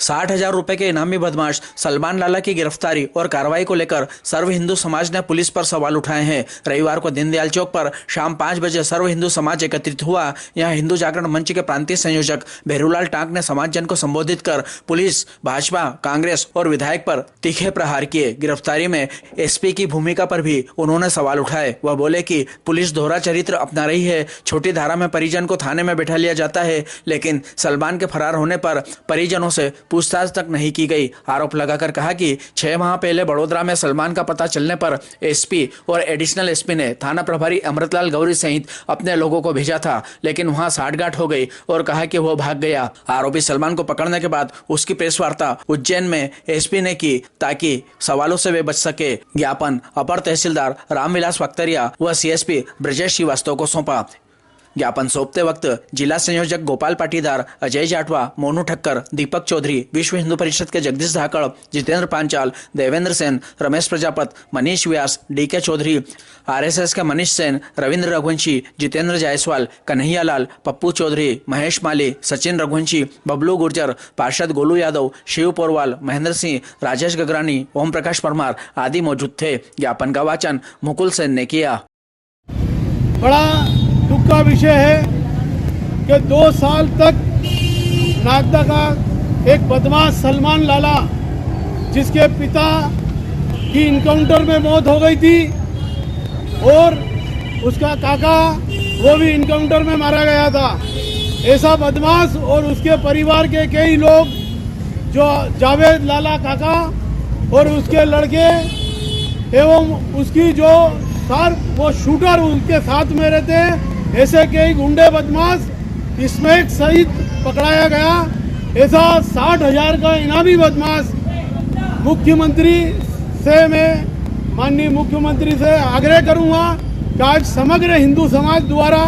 60,000 रुपए के इनामी बदमाश सलमान लाला की गिरफ्तारी और कार्रवाई को लेकर सर्व हिंदू समाज ने पुलिस पर सवाल उठाए हैं। रविवार को दीनदयाल चौक पर शाम 5 बजे सर्व हिंदू समाज एकत्रित हुआ। यहां हिंदू जागरण मंच के प्रांतीय संयोजक भैरूलाल टांक ने समाजजन को संबोधित कर पुलिस, भाजपा, कांग्रेस और विधायक पर तीखे प्रहार किए। गिरफ्तारी में एसपी की भूमिका पर भी उन्होंने सवाल उठाए। वह बोले कि पुलिस दोहरा चरित्र अपना रही है। छोटी धारा में परिजन को थाने में बैठा लिया जाता है, लेकिन सलमान के फरार होने पर परिजनों से पूछताछ तक नहीं की गई। आरोप लगाकर कहा कि 6 माह पहले बड़ोदरा में सलमान का पता चलने पर एसपी और एडिशनल एसपी ने थाना प्रभारी अमृतलाल गौरी सहित अपने लोगों को भेजा था, लेकिन वहां साठगांठ हो गई और कहा कि वो भाग गया। आरोपी सलमान को पकड़ने के बाद उसकी प्रेस वार्ता उज्जैन में एसपी ने की ताकि सवालों से वे बच सके। ज्ञापन अपर तहसीलदार रामविलास वक्तरिया व सीएसपी ब्रजेश श्रीवास्तव को सौंपा। ज्ञापन सौंपते वक्त जिला संयोजक गोपाल पाटीदार, अजय जाटवा, मोनू ठक्कर, दीपक चौधरी, विश्व हिंदू परिषद के जगदीश धाकड़, जितेंद्र पांचाल, देवेंद्र सेन, रमेश प्रजापत, मनीष व्यास, डीके चौधरी, आरएसएस के मनीष सेन, रविंद्र रघुवंशी, जितेंद्र जायसवाल, कन्हैया लाल, पप्पू चौधरी, महेश माली, सचिन रघुवंशी, बबलू गुर्जर, पार्षद गोलू यादव, शिव पोरवाल, महेंद्र सिंह, राजेश गगरानी, ओम प्रकाश परमार आदि मौजूद थे। ज्ञापन का वाचन मुकुल सेन ने किया। बड़ा दुख का विषय है कि 2 साल तक नागदा का एक बदमाश सलमान लाला, जिसके पिता की इनकाउंटर में मौत हो गई थी और उसका काका वो भी इनकाउंटर में मारा गया था, ऐसा बदमाश और उसके परिवार के कई लोग, जो जावेद लाला काका और उसके लड़के एवं उसकी जो वो शूटर उनके साथ में रहते हैं, ऐसे कई गुंडे बदमाश इसमें सहित पकड़ाया गया। ऐसा 60,000 का इनामी बदमाश मुख्यमंत्री से मैं माननीय मुख्यमंत्री से आग्रह करूंगा कि आज समग्र हिंदू समाज द्वारा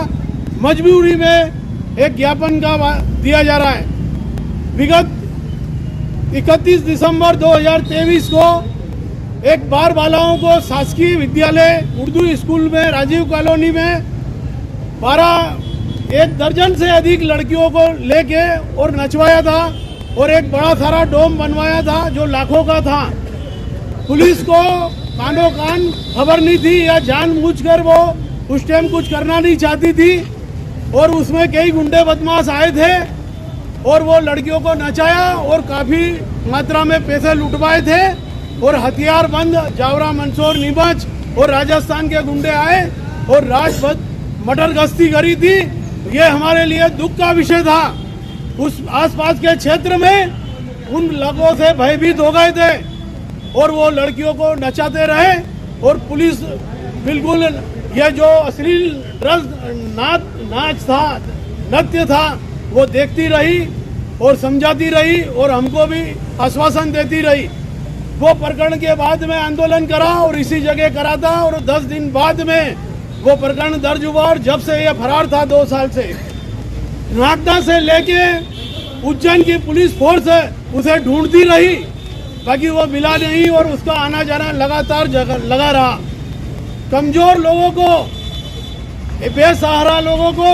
मजबूरी में एक ज्ञापन का दिया जा रहा है। विगत 31 दिसंबर 2023 को एक बार बालाओं को शासकीय विद्यालय उर्दू स्कूल में राजीव कॉलोनी में 1 दर्जन से अधिक लड़कियों को लेके और नचवाया था और एक बड़ा सारा डोम बनवाया था जो लाखों का था। पुलिस को कानों कान खबर नहीं थी या जानबूझकर वो उस टाइम कुछ करना नहीं चाहती थी और उसमें कई गुंडे बदमाश आए थे और वो लड़कियों को नचाया और काफ़ी मात्रा में पैसे लुटवाए थे और हथियारबंद जावरा, मंदसौर, नीमच और राजस्थान के गुंडे आए और राजपथ मटर गश्ती करी थी। ये हमारे लिए दुख का विषय था। उस आसपास के क्षेत्र में उन लोगों से भयभीत हो गए थे और वो लड़कियों को नचाते रहे और पुलिस बिल्कुल ये जो अश्लील नाच था, नृत्य था, वो देखती रही और समझाती रही और हमको भी आश्वासन देती रही। वो प्रकरण के बाद में आंदोलन करा और इसी जगह करा था और 10 दिन बाद में वो प्रकरण दर्ज हुआ और जब से ये फरार था 2 साल से, नागदा से लेके उज्जैन की पुलिस फोर्स उसे ढूंढती रही, बाकी वो मिला नहीं और उसका आना जाना लगातार लगा रहा। कमजोर लोगों को, बेसहारा लोगों को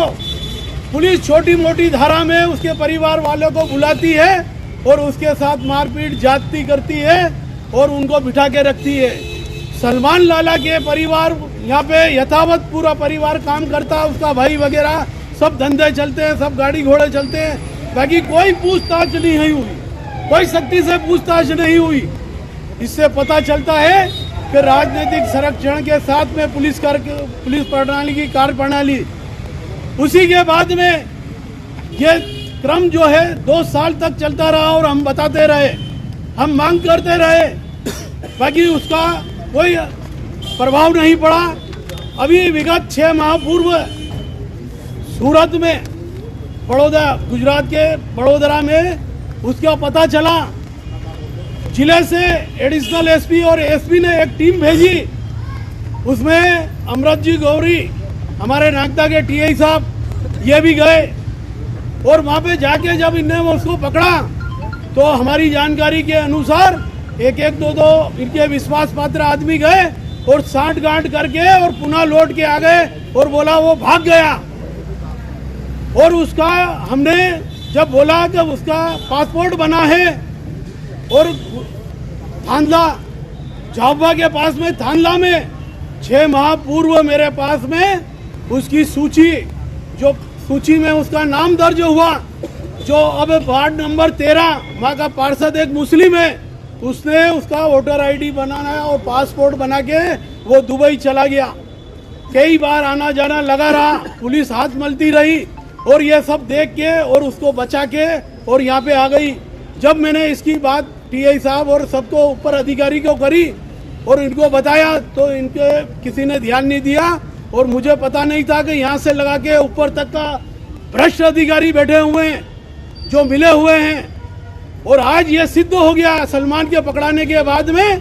पुलिस छोटी मोटी धारा में उसके परिवार वालों को बुलाती है और उसके साथ मारपीट जाती करती है और उनको बिठा के रखती है। सलमान लाला के परिवार यहाँ पे यथावत पूरा परिवार काम करता, उसका भाई वगैरह सब धंधे चलते हैं, सब गाड़ी घोड़े चलते हैं, बाकी कोई पूछताछ नहीं हुई, कोई सख्ती से पूछताछ नहीं हुई। इससे पता चलता है कि राजनीतिक संरक्षण के साथ में पुलिस प्रणाली की कार्यप्रणाली, उसी के बाद में ये क्रम जो है 2 साल तक चलता रहा और हम बताते रहे, हम मांग करते रहे, बाकी उसका कोई प्रभाव नहीं पड़ा। अभी विगत 6 माह पूर्व सूरत में, गुजरात के बड़ोदरा में उसका पता चला। जिले से एडिशनल एसपी और एसपी ने एक टीम भेजी, उसमें अमृत जी गौरी, हमारे नागदा के टीआई साहब, ये भी गए और वहाँ पे जाके जब इनने उसको पकड़ा तो हमारी जानकारी के अनुसार एक 2 इनके विश्वास पात्र आदमी गए और साठ-गांठ करके और पुनः लौट के आ गए और बोला वो भाग गया। और उसका हमने जब बोला कि उसका पासपोर्ट बना है और थांदला झाबुआ के पास में थांदला में 6 माह पूर्व मेरे पास में उसकी सूची, जो सूची में उसका नाम दर्ज हुआ, जो अब वार्ड नंबर 13 वहाँ का पार्षद एक मुस्लिम है, उसने उसका वोटर आईडी बनाना और पासपोर्ट बना के वो दुबई चला गया। कई बार आना जाना लगा रहा, पुलिस हाथ मलती रही और ये सब देख के और उसको बचा के और यहाँ पे आ गई। जब मैंने इसकी बात टीआई साहब और सबको ऊपर अधिकारी को करी और इनको बताया तो इनके किसी ने ध्यान नहीं दिया और मुझे पता नहीं था कि यहाँ से लगा के ऊपर तक का भ्रष्ट अधिकारी बैठे हुए हैं जो मिले हुए हैं। और आज ये सिद्ध हो गया सलमान के पकड़ाने के बाद में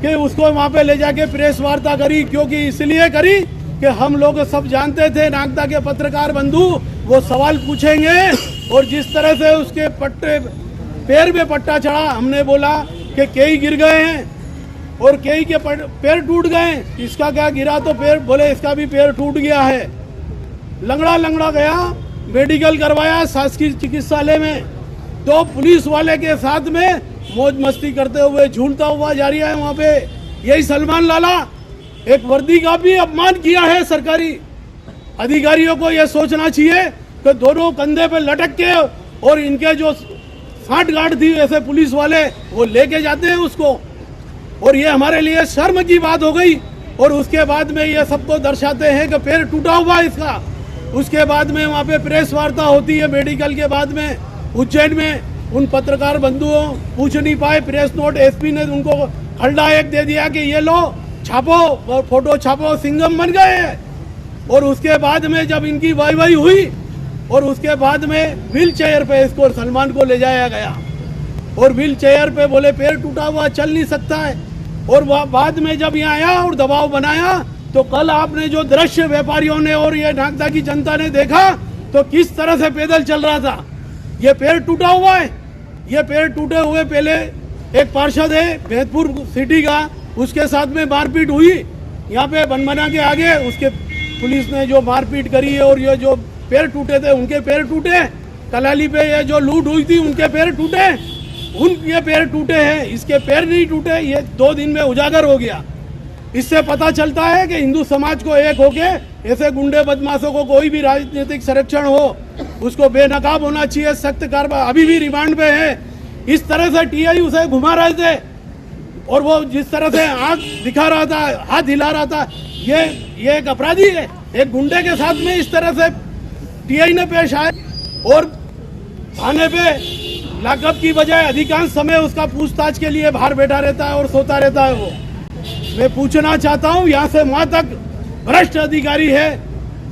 कि उसको वहाँ पे ले जाके प्रेस वार्ता करी, क्योंकि इसलिए करी कि हम लोग सब जानते थे नागदा के पत्रकार बंधु वो सवाल पूछेंगे और जिस तरह से उसके पैर में पट्टा चढ़ा, हमने बोला कि कई गिर गए हैं और कई के पैर टूट गए, इसका क्या गिरा तो पैर, बोले इसका भी पैर टूट गया है। लंगड़ा लंगड़ा गया, मेडिकल करवाया शासकीय चिकित्सालय में, तो पुलिस वाले के साथ में मौज मस्ती करते हुए झूलता हुआ जा रहा है वहाँ पे। यही सलमान लाला एक वर्दी का भी अपमान किया है। सरकारी अधिकारियों को यह सोचना चाहिए कि दोनों कंधे पे लटक के और इनके जो साठ गांठ थी ऐसे पुलिस वाले वो लेके जाते हैं उसको, और ये हमारे लिए शर्म की बात हो गई। और उसके बाद में ये सबको दर्शाते हैं कि पैर टूटा हुआ है इसका। उसके बाद में वहाँ पे प्रेस वार्ता होती है मेडिकल के बाद में उज्जैन में। उन पत्रकार बंधुओं पूछ नहीं पाए, प्रेस नोट एसपी ने उनको खलड़ा एक दे दिया कि ये लो छापो, फोटो छापो, सिंघम बन गए। और उसके बाद में जब इनकी वाई हुई और उसके बाद में व्हील चेयर पे इसको सलमान को ले जाया गया और व्हील चेयर पे बोले पैर टूटा हुआ चल नहीं सकता है। और बाद में जब यहाँ आया और दबाव बनाया तो कल आपने जो दृश्य व्यापारियों ने और ये नागदा की जनता ने देखा तो किस तरह से पैदल चल रहा था। ये पैर टूटा हुआ है। ये पैर टूटे हुए पहले एक पार्षद है भैंतपुर सिटी का, उसके साथ में मारपीट हुई यहाँ पे बनमना के आगे, उसके पुलिस ने जो मारपीट करी है और ये जो पैर टूटे थे उनके पैर टूटे। कलाली पे ये जो लूट हुई थी उनके पैर टूटे, उनके पैर टूटे हैं, इसके पैर नहीं टूटे। ये 2 दिन में उजागर हो गया। इससे पता चलता है कि हिंदू समाज को एक होके ऐसे गुंडे बदमाशों को कोई भी राजनीतिक संरक्षण हो उसको बेनकाब होना चाहिए, सख्त कार्रवाई। अभी भी रिमांड पे है। इस तरह से टीआई उसे घुमा रहे थे और वो जिस तरह से आंख दिखा रहा था, हाथ हिला रहा था, ये एक अपराधी है। एक गुंडे के साथ में इस तरह से टीआई ने पेश आए और थाने पे लॉकअप की बजाय अधिकांश समय उसका पूछताछ के लिए बाहर बैठा रहता है और सोता रहता है। वो मैं पूछना चाहता हूँ, यहाँ से वहां तक भ्रष्ट अधिकारी है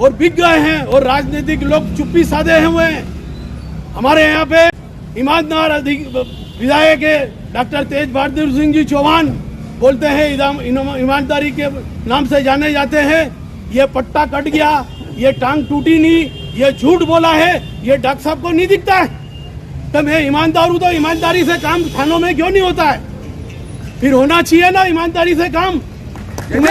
और बिक गए हैं और राजनीतिक लोग चुप्पी साधे हुए हैं। हमारे यहाँ पे ईमानदार विधायक है डॉक्टर तेज बहादुर सिंह जी चौहान, बोलते हैं ईमानदारी के नाम से जाने जाते हैं। ये पट्टा कट गया, ये टांग टूटी नहीं, ये झूठ बोला है, ये डॉक्टर साहब को नहीं दिखता है। तो मैं ईमानदार हूँ तो ईमानदारी से काम थानों में क्यों नहीं होता है? फिर होना चाहिए ना ईमानदारी से काम। जब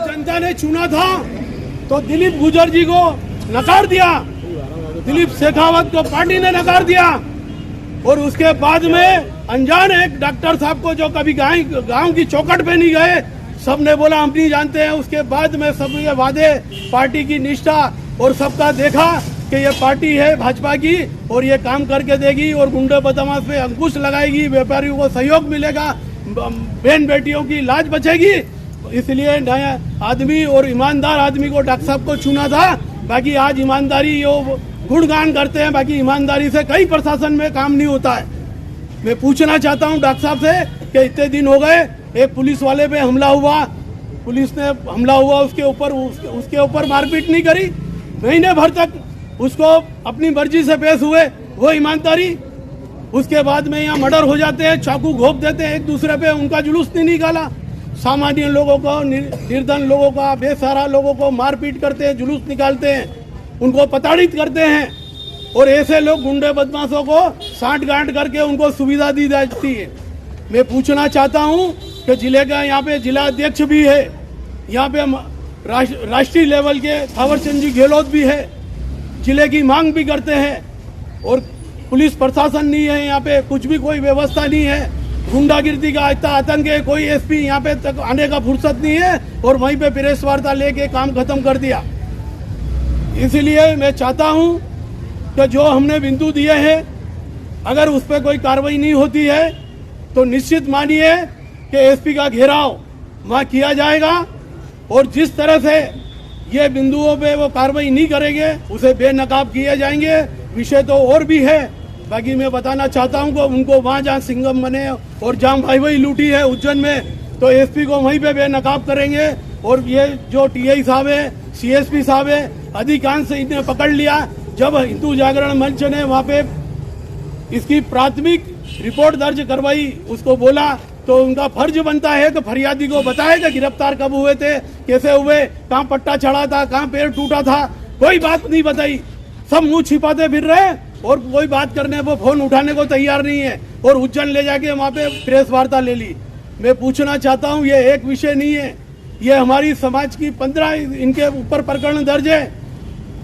जनता ने चुना था तो दिलीप गुर्जर जी को नकार दिया, दिलीप शेखावत को पार्टी ने नकार दिया और उसके बाद में अनजान एक डॉक्टर साहब को जो कभी गांव की चौखट पे नहीं गए, सबने बोला हम नहीं जानते हैं। उसके बाद में सब ये वादे, पार्टी की निष्ठा और सबका देखा कि ये पार्टी है भाजपा की और ये काम करके देगी और गुंडे बदमाश पे अंकुश लगाएगी, व्यापारियों को सहयोग मिलेगा, बहन बेटियों की लाज बचेगी। इसलिए नया आदमी और ईमानदार आदमी को डॉक्टर साहब को चुना था। बाकी आज ईमानदारी यो गुणगान करते हैं, बाकी ईमानदारी से कई प्रशासन में काम नहीं होता है। मैं पूछना चाहता हूं डॉक्टर साहब से कि इतने दिन हो गए, एक पुलिस वाले पे हमला हुआ, पुलिस ने हमला हुआ उसके ऊपर मारपीट नहीं करी, महीने भर तक उसको अपनी मर्जी से पेश हुए, वो ईमानदारी। उसके बाद में यहाँ मर्डर हो जाते हैं, चाकू घोंप देते हैं एक दूसरे पे, उनका जुलूस नहीं निकाला। सामान्य लोगों को, निर्धन लोगों का, बेसहारा लोगों को मारपीट करते हैं, जुलूस निकालते हैं, उनको प्रताड़ित करते हैं और ऐसे लोग गुंडे बदमाशों को साठ गांठ करके उनको सुविधा दी जाती है। मैं पूछना चाहता हूं कि जिले का यहाँ पे जिला अध्यक्ष भी है, यहाँ पे राष्ट्रीय लेवल के थावरचंद जी गहलोत भी है, जिले की मांग भी करते हैं और पुलिस प्रशासन नहीं है यहाँ पे, कुछ भी कोई व्यवस्था नहीं है। गुंडागिर्दी का इतना आतंक है, कोई एसपी यहाँ पे तक आने का फुर्सत नहीं है और वहीं पे प्रेस वार्ता लेके काम खत्म कर दिया। इसीलिए मैं चाहता हूँ कि जो हमने बिंदु दिए हैं, अगर उस पर कोई कार्रवाई नहीं होती है तो निश्चित मानिए कि एसपी का घेराव वहाँ किया जाएगा और जिस तरह से ये बिंदुओं पे वो कार्रवाई नहीं करेंगे उसे बेनकाब किए जाएंगे। विषय तो और भी है, बाकी मैं बताना चाहता हूँ कि उनको वहाँ जहाँ सिंघम बने और जहाँ भाई लूटी है उज्जैन में, तो एसपी को वहीं पे बेनकाब करेंगे। और ये जो टीआई साहब है, सीएसपी साहब है, अधिकांश से इन्हें पकड़ लिया। जब हिंदू जागरण मंच ने वहाँ पे इसकी प्राथमिक रिपोर्ट दर्ज करवाई, उसको बोला, तो उनका फर्ज बनता है कि फरियादी को बताए कि गिरफ्तार कब हुए थे, कैसे हुए, कहाँ पट्टा चढ़ा था, कहाँ पैर टूटा था, कोई बात नहीं बताई। सब मुंह छिपाते फिर रहे और कोई बात करने वो फोन उठाने को तैयार नहीं है और उज्जैन ले जाके वहाँ पे प्रेस वार्ता ले ली। मैं पूछना चाहता हूँ, ये एक विषय नहीं है, ये हमारी समाज की 15 इनके ऊपर प्रकरण दर्ज है।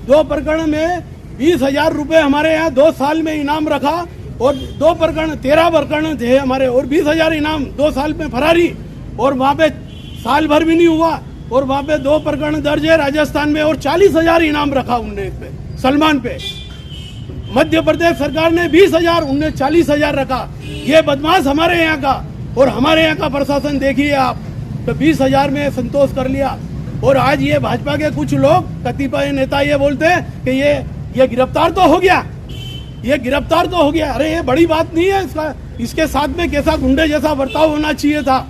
2 प्रकरण में 20,000 रुपये हमारे यहाँ 2 साल में इनाम रखा और 2 प्रकरण 13 प्रकरण थे हमारे और 20,000 इनाम 2 साल में फरारी। और वहाँ पे साल भर भी नहीं हुआ और वहाँ पे 2 प्रकरण दर्ज है राजस्थान में और 40,000 इनाम रखा उनने इस पे, सलमान पे। मध्य प्रदेश सरकार ने 20,000, उनने 40,000 रखा। ये बदमाश हमारे यहाँ का और हमारे यहाँ का प्रशासन देखिए आप, तो 20,000 में संतोष कर लिया। और आज ये भाजपा के कुछ लोग, कतिपय नेता ये बोलते हैं कि ये गिरफ्तार तो हो गया, ये गिरफ्तार तो हो गया। अरे ये बड़ी बात नहीं है, इसका इसके साथ में कैसा गुंडे जैसा बर्ताव होना चाहिए था।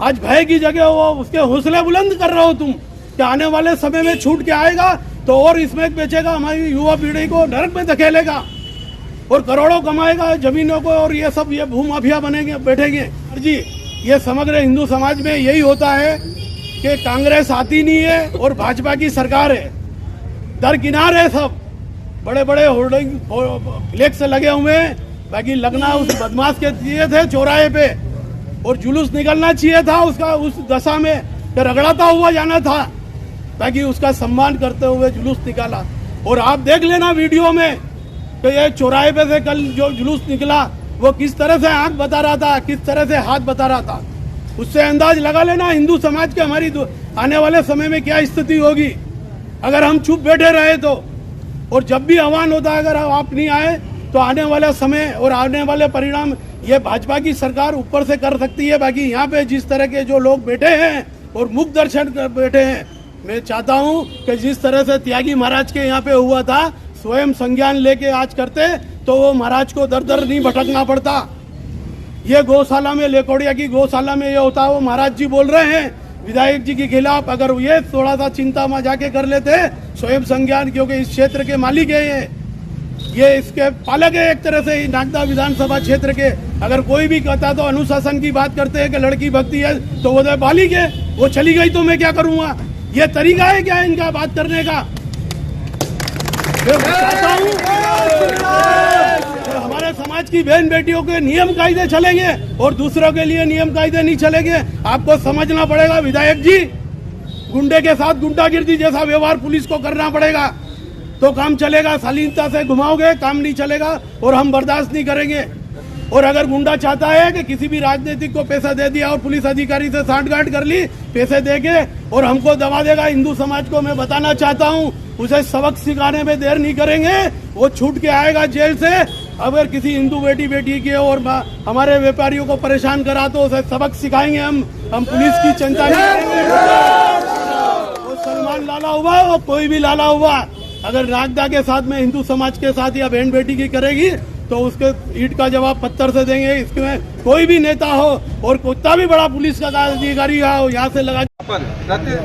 आज भय की जगह वो उसके हौसले बुलंद कर रहे हो तुम कि आने वाले समय में छूट के आएगा तो और इसमें बेचेगा, हमारी युवा पीढ़ी को नरक में धकेलेगा और करोड़ों कमाएगा जमीनों को और ये सब ये भूमाफिया बनेंगे, बैठेंगे। जी, ये समग्र हिंदू समाज में यही होता है कि कांग्रेस आती नहीं है और भाजपा की सरकार है, दरकिनार है सब। बड़े बड़े होर्डिंग फ्लेक्स लगे हुए हैं, बाकी लगना उस बदमाश के दिए थे चौराहे पे और जुलूस निकलना चाहिए था उसका, उस दशा में रगड़ाता हुआ जाना था, ताकि उसका सम्मान करते हुए जुलूस निकाला। और आप देख लेना वीडियो में कि ये चौराहे पे से कल जो जुलूस निकला वो किस तरह से आंख बता रहा था, किस तरह से हाथ बता रहा था। उससे अंदाज लगा लेना हिंदू समाज के हमारी आने वाले समय में क्या स्थिति होगी अगर हम चुप बैठे रहे तो। और जब भी आह्वान होता है अगर आप नहीं आए तो आने वाला समय और आने वाले परिणाम ये भाजपा की सरकार ऊपर से कर सकती है। बाकी यहाँ पे जिस तरह के जो लोग बैठे हैं और मुख दर्शन कर बैठे हैं, मैं चाहता हूँ कि जिस तरह से त्यागी महाराज के यहाँ पे हुआ था, स्वयं संज्ञान लेके आज करते तो वो महाराज को दर दर नहीं भटकना पड़ता। ये गौशाला में, लेकोड़िया की गौशाला में ये होता, वो महाराज जी बोल रहे हैं विधायक जी के खिलाफ, अगर ये थोड़ा सा चिंता में जाके कर लेते स्वयं संज्ञान, क्योंकि इस क्षेत्र के मालिक है ये इसके पालक है एक तरह से नागदा विधानसभा क्षेत्र के। अगर कोई भी कहता तो अनुशासन की बात करते हैं कि लड़की भक्ति है तो वो तो बालिग है, वो चली गई तो मैं क्या करूँगा। ये तरीका है क्या इनका बात करने का। मैं चाहता हूँ हमारे समाज की बहन बेटियों के नियम कायदे चलेंगे और दूसरों के लिए नियम कायदे नहीं चलेंगे। आपको समझना पड़ेगा विधायक जी, गुंडे के साथ गुंडागिर्दी जैसा व्यवहार पुलिस को करना पड़ेगा तो काम चलेगा। शालीनता से घुमाओगे काम नहीं चलेगा और हम बर्दाश्त नहीं करेंगे। और अगर गुंडा चाहता है कि किसी भी राजनीतिक को पैसा दे दिया और पुलिस अधिकारी से सांठगांठ कर ली पैसे देके और हमको दबा देगा हिंदू समाज को, मैं बताना चाहता हूँ उसे सबक सिखाने में देर नहीं करेंगे। वो छूट के आएगा जेल से। अगर किसी हिंदू बेटी के और हमारे व्यापारियों को परेशान करा तो उसे सबक सिखाएंगे हम पुलिस की चिंता नहीं करेंगे। वो सलमान लाला हुआ, वो कोई भी लाला हुआ, अगर नागदा के साथ में हिंदू समाज के साथ या बहन बेटी की करेगी तो उसके ईंट का जवाब पत्थर से देंगे। इसमें कोई भी नेता हो और कितना भी बड़ा पुलिस का अधिकारी हो, यहाँ से लगा।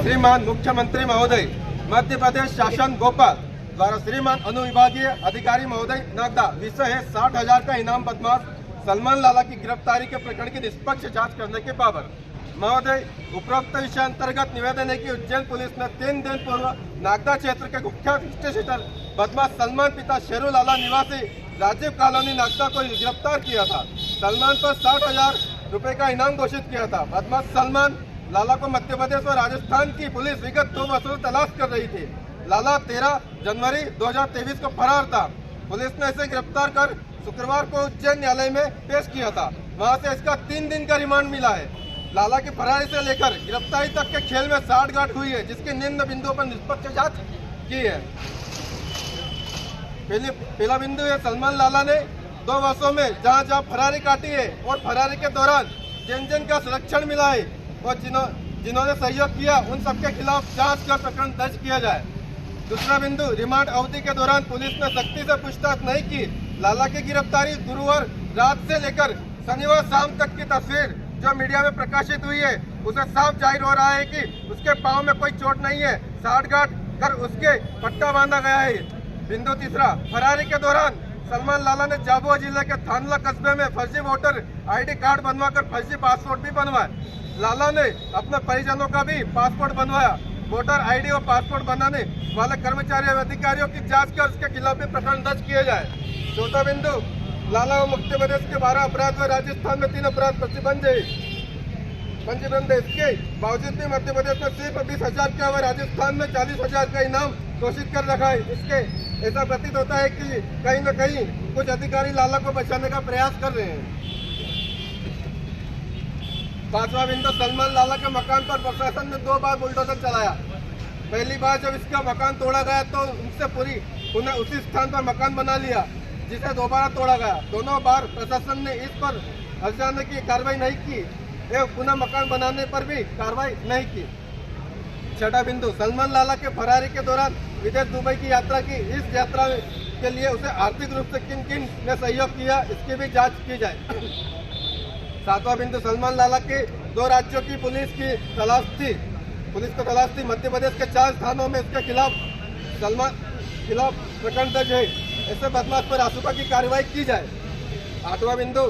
श्रीमान मुख्यमंत्री महोदय, मध्य प्रदेश शासन भोपाल द्वारा श्रीमान अनुविभागीय अधिकारी महोदय नागदा, विषय है 60,000 का इनाम बदमाश सलमान लाला की गिरफ्तारी के प्रकरण की निष्पक्ष जांच करने के बाबत महोदय, उपरोक्त विषय अंतर्गत निवेदन है कि उज्जैन पुलिस ने 3 दिन पूर्व नागदा क्षेत्र के कुख्यात स्टेशन बदमाश सलमान पिता शेरू लाला निवासी राजीव कॉलोनी नागदा को गिरफ्तार किया था। सलमान पर 60,000 रुपए का इनाम घोषित किया था। बदमाश सलमान लाला को मध्य प्रदेश और राजस्थान की पुलिस विगत 2 वर्षों से तलाश कर रही थी। लाला 13 जनवरी 2023 को फरार था। पुलिस ने इसे गिरफ्तार कर शुक्रवार को उज्जैन न्यायालय में पेश किया था। वहां से इसका 3 दिन का रिमांड मिला है। लाला की फरारी से लेकर गिरफ्तारी तक के खेल में साठगांठ हुई है, जिसके निम्न बिंदुओं पर निष्पक्ष जांच की है। पहला बिंदु है, सलमान लाला ने 2 वर्षों में जहां फरारी काटी है और फरारी के दौरान जिन का संरक्षण मिला है और जिन्होंने सहयोग किया उन सबके खिलाफ जांच कर प्रकरण दर्ज किया जाए। दूसरा बिंदु, रिमांड अवधि के दौरान पुलिस ने सख्ती से पूछताछ नहीं की। लाला की गिरफ्तारी गुरुवार रात से लेकर शनिवार शाम तक की तस्वीर जो मीडिया में प्रकाशित हुई है, उसे साफ जाहिर हो रहा है कि उसके पांव में कोई चोट नहीं है। साठगांठ कर उसके पट्टा बांधा गया है। बिंदु तीसरा, फरारी के दौरान सलमान लाला ने झाबुआ जिले के थानला कस्बे में फर्जी वोटर ID कार्ड बनवाकर फर्जी पासपोर्ट भी बनवाए। लाला ने अपने परिजनों का भी पासपोर्ट बनवाया। वोटर ID और पासपोर्ट बनाने वाले कर्मचारी और अधिकारियों की जांच कर उसके खिलाफ भी प्रकरण दर्ज किए जाए। चौथा बिंदु, लाला और मध्य प्रदेश के 12 अपराध व राजस्थान में 3 अपराध पंजीबद्ध है। इसके बावजूद भी मध्य प्रदेश में सिर्फ 20,000 का व राजस्थान में 40,000 का इनाम घोषित कर रखा है। इसके ऐसा प्रतीत होता है कि कहीं न कहीं कुछ अधिकारी लाला को बचाने का प्रयास कर रहे हैं। 5वां बिंदु, सलमान लाला के मकान पर प्रशासन ने 2 बार बुलडोजर चलाया। पहली बार जब इसका मकान तोड़ा गया तो उनसे पुनः उसी स्थान पर मकान बना लिया, जिसे दोबारा तोड़ा गया। दोनों बार प्रशासन ने इस पर हर्जाने की कार्रवाई नहीं की एवं पुनः मकान बनाने पर भी कार्रवाई नहीं की। 6वां बिंदु, सलमान लाला के फरारी के दौरान विदेश दुबई की यात्रा की। इस यात्रा के लिए उसे आर्थिक रूप से किन किन ने सहयोग किया, इसकी भी जांच की जाए। 7वां बिंदु, सलमान लाला के 2 राज्यों की पुलिस को तलाश थी। मध्य प्रदेश के 4 स्थानों में इसके खिलाफ प्रकरण दर्ज है। ऐसे बदमाश पर रासुका की कार्रवाई की जाए। 8वां बिंदु,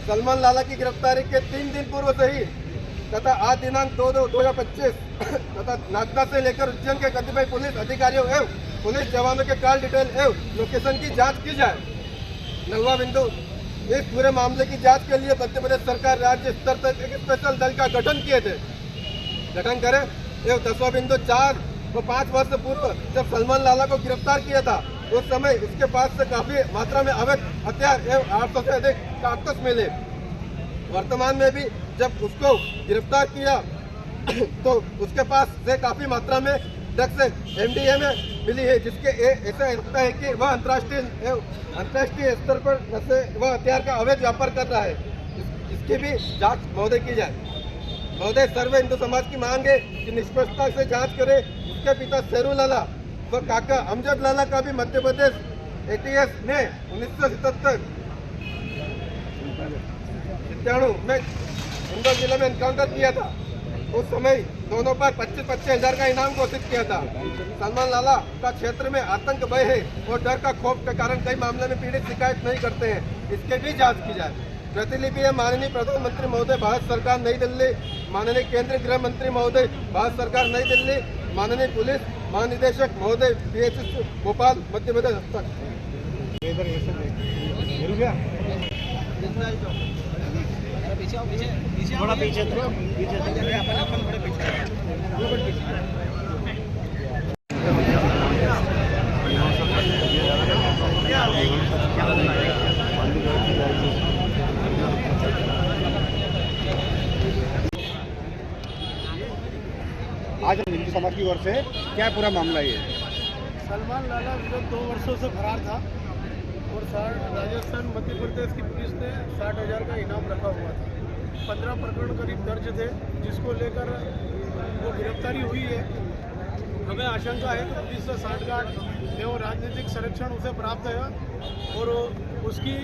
सलमान लाला की गिरफ्तारी के 3 दिन पूर्व से ही तथा आज दिनांक 2/2/2025 तथा नागदा से लेकर उज्जैन के कतिपय पुलिस अधिकारियों एवं पुलिस जवानों के कॉल डिटेल एवं लोकेशन की जांच की जाए। 9वां बिंदु, इस पूरे मामले की जांच के लिए मध्य प्रदेश सरकार राज्य स्तर तक एक स्पेशल दल का गठन करे एवं 10वां बिंदु, 4 व 5 वर्ष पूर्व जब सलमान लाला को गिरफ्तार किया था उस समय इसके पास से काफी मात्रा में अवैध हथियार एवं 800 से अधिक कारतूस मिले। वर्तमान में भी जब उसको गिरफ्तार किया तो उसके पास से काफी मात्रा में ड्रग्स MDMA मिली है, जिसके ऐसा लगता है कि वह अंतर्राष्ट्रीय स्तर पर वह हथियार का अवैध व्यापार कर रहा है। इसकी भी जांच महोदय की जाए। महोदय, सर्व हिंदू समाज की मांग है कि निष्पक्षता से जांच करे। उसके पिता शेरू लाला व काका अमजद लाला का भी मध्य प्रदेश ATS ने 1997 में इंदौर जिले में एनकाउंटर किया था। उस समय दोनों पर 25-25 हजार का इनाम घोषित किया था। सलमान लाला का क्षेत्र में आतंक भय है और डर का खौफ के कारण कई मामले में पीड़ित शिकायत नहीं करते हैं। इसके भी जांच की जाए। प्रतिलिपि है माननीय प्रधानमंत्री महोदय भारत सरकार नई दिल्ली, माननीय केंद्रीय गृह मंत्री महोदय भारत सरकार नई दिल्ली, माननीय पुलिस महानिदेशक महोदय PSS भोपाल मध्य प्रदेश। थोड़ा पीछे थोड़ा पीछे। आज हिंदू समाज की ओर से क्या पूरा मामला ये? सलमान लाला विगत 2 वर्षों से फरार था और राजस्थान मध्य प्रदेश की पुलिस ने 60,000 का इनाम रखा हुआ था। 15 प्रकरण करीब दर्ज थे, जिसको लेकर वो गिरफ्तारी हुई है। हमें आशंका है कि पुलिस से साठगांठ एवं राजनीतिक संरक्षण उसे प्राप्त है और उसकी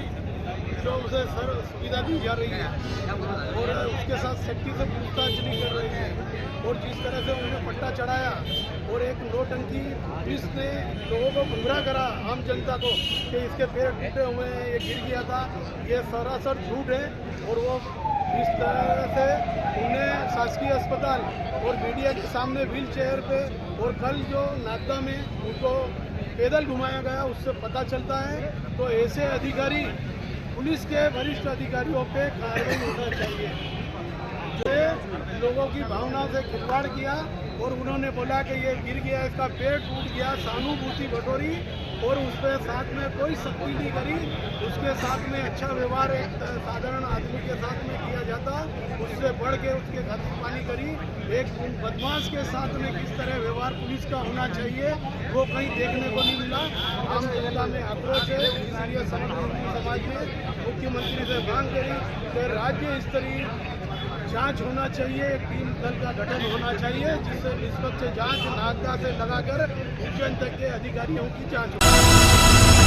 जो उसे सर सुविधा दी जा रही है और उसके साथ सख्ती से पूछताछ नहीं कर रही है और जिस तरह से उन्हें पट्टा चढ़ाया और एक नोटंकी पुलिस ने लोगों को गुमराह करा, आम जनता को, कि इसके पैर टूटे हुए हैं, ये गिर गया था, ये सरासर झूठ है। और वो इस तरह से उन्हें शासकीय अस्पताल और मीडिया के सामने व्हील चेयर पे और कल जो नागदा में उनको पैदल घुमाया गया, उससे पता चलता है। तो ऐसे अधिकारी, पुलिस के वरिष्ठ अधिकारियों पे कार्रवाई होना चाहिए। जो लोगों की भावना से खिलवाड़ किया और उन्होंने बोला कि ये गिर गया, इसका पेड़ टूट गया, सहानुभूति बटोरी और उस पर साथ में कोई सख्ती नहीं करी। उसके साथ में अच्छा व्यवहार एक साधारण आदमी के साथ में किया जाता, उससे बढ़ के उसके घर पानी करी। एक बदमाश के साथ में किस तरह व्यवहार पुलिस का होना चाहिए वो कहीं देखने को नहीं मिला। आम जनता में आक्रोश है, इसलिए समग्र हिंदू समाज ने मुख्यमंत्री से मांग करी कि राज्य स्तरीय जांच होना चाहिए, एक टीम दल का गठन होना चाहिए जिससे निष्पक्ष जांच नागदा से लगाकर उच्च तक के अधिकारियों की जांच हो।